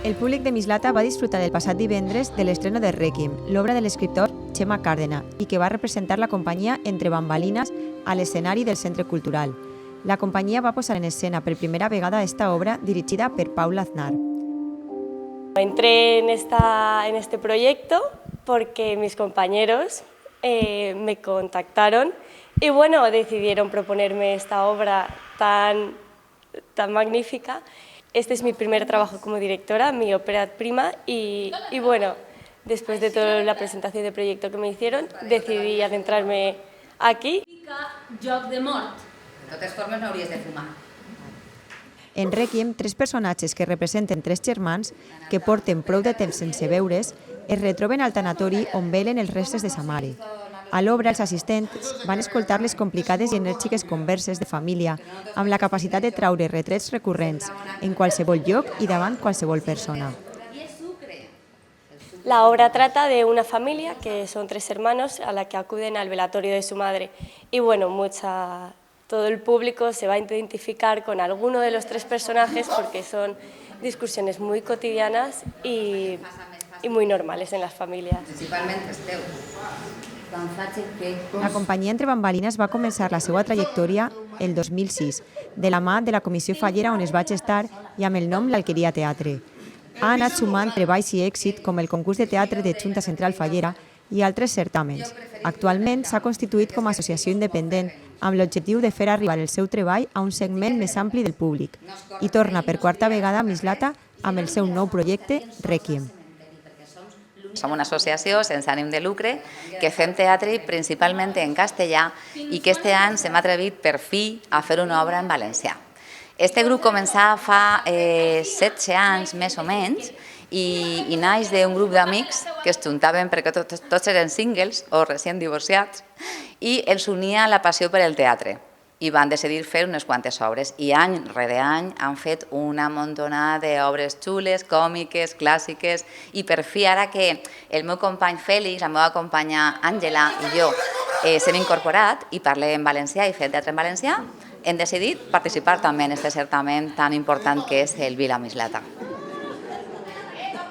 El públic de Mislata va disfrutar el passat divendres de l'estreno de Requiem, l'obra de l'escriptor Xema Càrdena, i que va representar la companyia Entre Bambalinas a l'escenari del Centre Cultural. La companyia va posar en escena per primera vegada esta obra dirigida per Paula Aznar. Entré en este proyecto porque mis compañeros me contactaron y bueno, decidieron proponerme esta obra tan magnífica. Este es mi primer trabajo como directora, mi ópera prima y bueno, después de toda la presentación de proyecto que me hicieron, decidí adentrarme aquí. Joc de mort. De totes formes no hauries de fumar. En Requiem, tres personatges que representen tres germans que porten prou de temps sense veure's es retroben al tanatori on velen els restes de sa mare. A l'obra, els assistents van escoltar les complicades i enèrgiques converses de família amb la capacitat de traure retrets recurrents en qualsevol lloc i davant qualsevol persona. La obra trata de una familia que son tres hermanos a la que acuden al velatorio de su madre y bueno, todo el público se va a identificar con alguno de los tres personajes porque son discusiones muy cotidianas y muy normales en las familias. Principalment esteu. La companyia Entre Bambalinas va començar la seva trajectòria el 2006, de la mà de la Comissió Fallera on es vaig estar i amb el nom l'Alqueria Teatre. Ha anat sumant treballs i èxit com el concurs de teatre de Junta Central Fallera i altres certàmens. Actualment s'ha constituït com a associació independent amb l'objectiu de fer arribar el seu treball a un segment més ampli del públic i torna per quarta vegada a Mislata amb el seu nou projecte Requiem. Som una associació sense ànim de lucre que fem teatre principalment en castellà i que este any s'hem atrevit per fi a fer una obra en valencià. Este grup començà fa 7 anys més o menys i naix d'un grup d'amics que es juntaven perquè tots eren singles o recient divorciats i els unia la passió per el teatre i van decidir fer unes quantes obres i any rere any han fet una montonada d'obres xules, còmiques, clàssiques i per fi ara que el meu company Fèlix, la meva companya Àngela i jo s'hem incorporat i parlem en valencià i fem teatre en valencià, hem decidit participar també en aquest certamen tan important que és el Vila Mislata.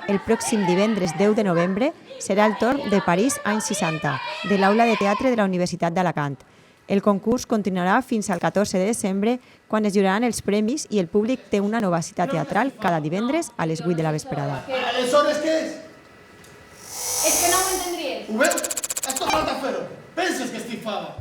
El pròxim divendres 10 de novembre serà el torn de París anys 60, de l'Aula de Teatre de la Universitat d'Alacant. El concurs continuarà fins al 14 de desembre, quan es lliuraran els premis i el públic té una nova cita teatral cada divendres a les 8 de la vesprada. ¿Aleshores qué es? Es que no ho entendries. ¿Ho veus? Esto falta fer-ho. Penses que estic fada.